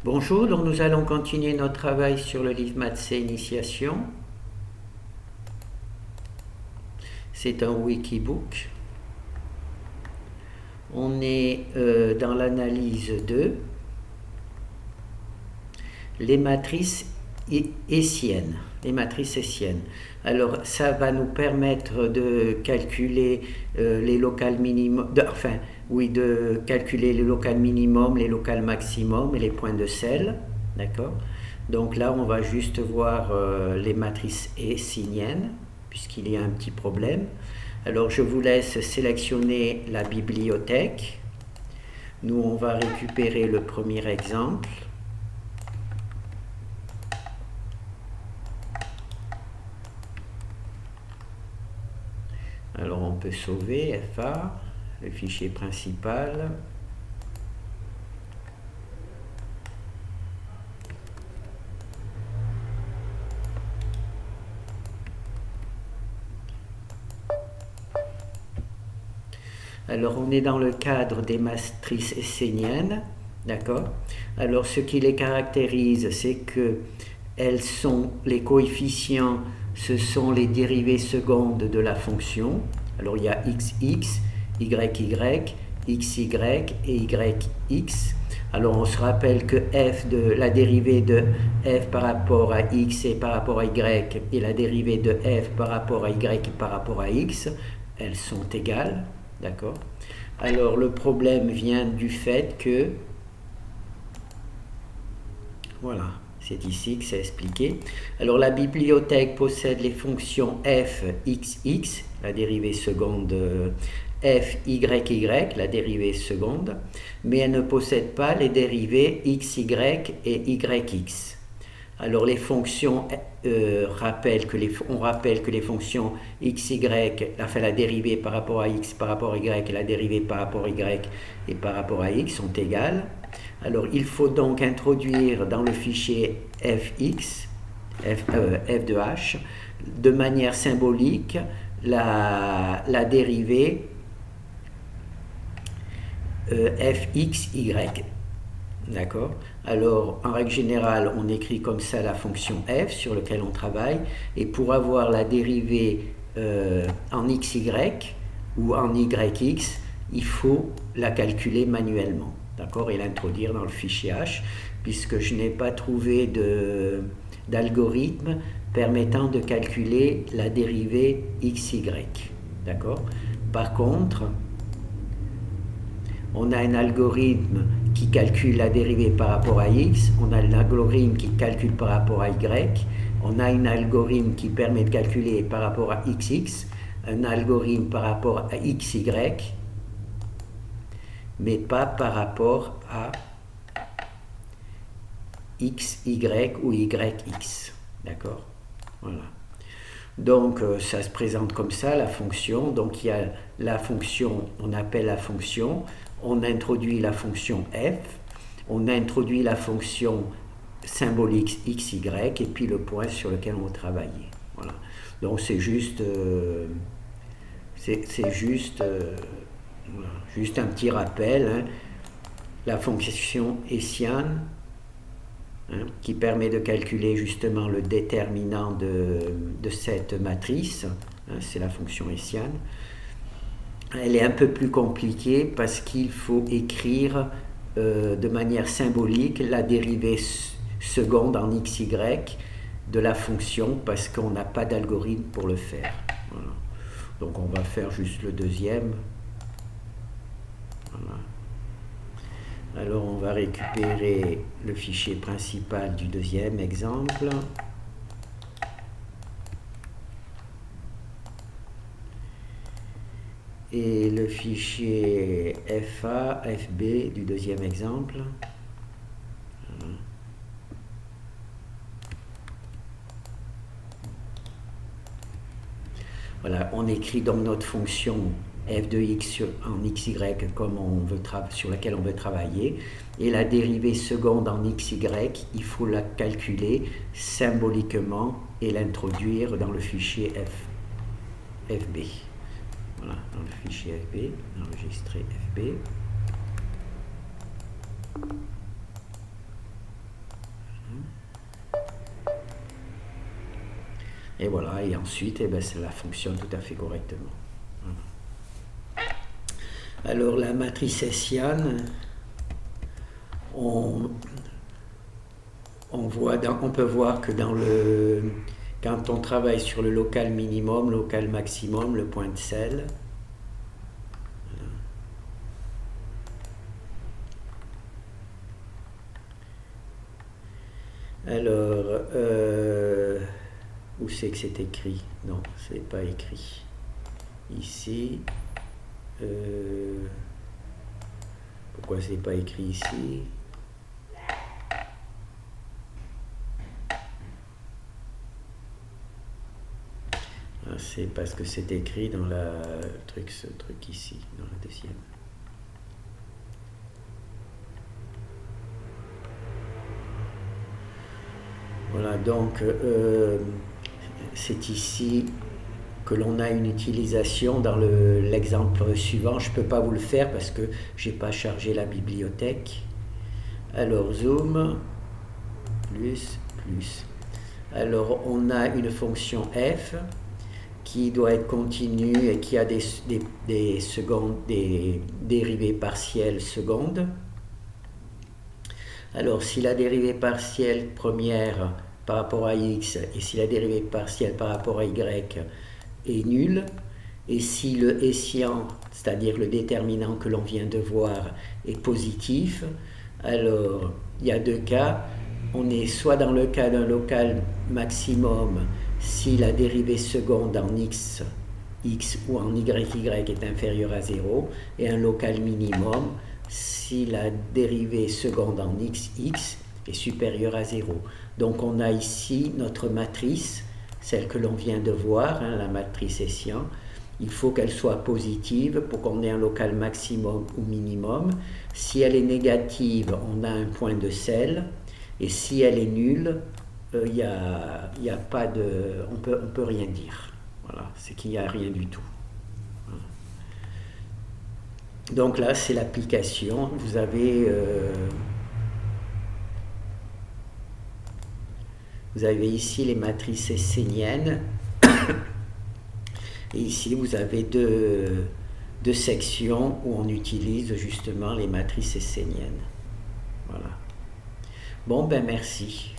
Bonjour, donc nous allons continuer notre travail sur le livre Maths C Initiation. C'est un wikibook. On est dans l'analyse 2, les matrices hessiennes. Les matrices hessiennes. Alors ça va nous permettre de calculer les locales minimum, de calculer les locales minimum, les locales maximum et les points de sel, d'accord. Donc là on va juste voir les matrices hessiennes puisqu'il y a un petit problème. Alors je vous laisse sélectionner la bibliothèque. Nous on va récupérer le premier exemple. Alors on peut sauver FA, le fichier principal. Alors on est dans le cadre des matrices hessiennes, d'accord. Alors ce qui les caractérise, c'est que elles sont les coefficients, ce sont les dérivées secondes de la fonction. Alors il y a xx, yy, xy et yx. Alors on se rappelle que f de la dérivée de f par rapport à x et par rapport à y et la dérivée de f par rapport à y et par rapport à x, elles sont égales, d'accord. Alors le problème vient du fait que, voilà, c'est ici que c'est expliqué. Alors la bibliothèque possède les fonctions f, xx, la dérivée seconde, f, y, la dérivée seconde, mais elle ne possède pas les dérivées xy et yx. Alors les fonctions, on rappelle que les fonctions xy, la dérivée par rapport à x, par rapport à y, et la dérivée par rapport à y et par rapport à x sont égales. Alors il faut donc introduire dans le fichier fx, f de h, de manière symbolique, la dérivée fxy. D'accord. Alors, en règle générale, on écrit comme ça la fonction f sur laquelle on travaille. Et pour avoir la dérivée en xy ou en yx, il faut la calculer manuellement. D'accord, et l'introduire dans le fichier h, puisque je n'ai pas trouvé d'algorithme permettant de calculer la dérivée xy. D'accord. Par contre, on a un algorithme qui calcule la dérivée par rapport à x, on a un algorithme qui calcule par rapport à y, on a un algorithme qui permet de calculer par rapport à xx, un algorithme par rapport à xy, mais pas par rapport à xy ou yx. D'accord. Voilà. Donc ça se présente comme ça, la fonction. Donc il y a la fonction, on appelle la fonction, on introduit la fonction f, on introduit la fonction symbolique xy et puis le point sur lequel on va travailler. Voilà. Donc c'est juste, voilà, juste un petit rappel, hein. La fonction hessienne, hein, qui permet de calculer justement le déterminant de cette matrice, hein, c'est la fonction hessienne. Elle est un peu plus compliquée parce qu'il faut écrire de manière symbolique la dérivée seconde en xy de la fonction parce qu'on n'a pas d'algorithme pour le faire. Voilà. Donc on va faire juste le deuxième. Voilà. Alors on va récupérer le fichier principal du deuxième exemple. Et le fichier FA, FB du deuxième exemple. Voilà, on écrit donc notre fonction f de x en xy comme sur laquelle on veut travailler, et la dérivée seconde en xy, il faut la calculer symboliquement et l'introduire dans le fichier FB. Voilà, dans le fichier FB, enregistrer FB. Et voilà, et ensuite, cela fonctionne tout à fait correctement. Alors la matrice hessiane, on peut voir que quand on travaille sur le local minimum, local maximum, le point de sel, alors, où c'est que c'est écrit? Non, c'est pas écrit. Ici, pourquoi c'est pas écrit ici? C'est parce que c'est écrit dans ce truc ici, dans la deuxième. Voilà, donc c'est ici que l'on a une utilisation dans l'exemple suivant. Je ne peux pas vous le faire parce que je n'ai pas chargé la bibliothèque. Alors zoom, plus. Alors on a une fonction f qui doit être continue et qui a des dérivées partielles secondes. Alors si la dérivée partielle première par rapport à x et si la dérivée partielle par rapport à y est nulle, et si le hessian, c'est-à-dire le déterminant que l'on vient de voir, est positif, alors il y a deux cas. On est soit dans le cas d'un local maximum si la dérivée seconde en x ou en y est inférieure à 0, et un local minimum si la dérivée seconde en x est supérieure à 0. Donc on a ici notre matrice, celle que l'on vient de voir, la matrice hessian. Il faut qu'elle soit positive pour qu'on ait un local maximum ou minimum. Si elle est négative, on a un point de sel, et si elle est nulle, y a pas de, on peut rien dire. Voilà, c'est qu'il n'y a rien du tout. Donc là, c'est l'application. Vous avez ici les matrices hessieniennes. Et ici, vous avez deux sections où on utilise justement les matrices hessieniennes. Voilà. Bon, merci.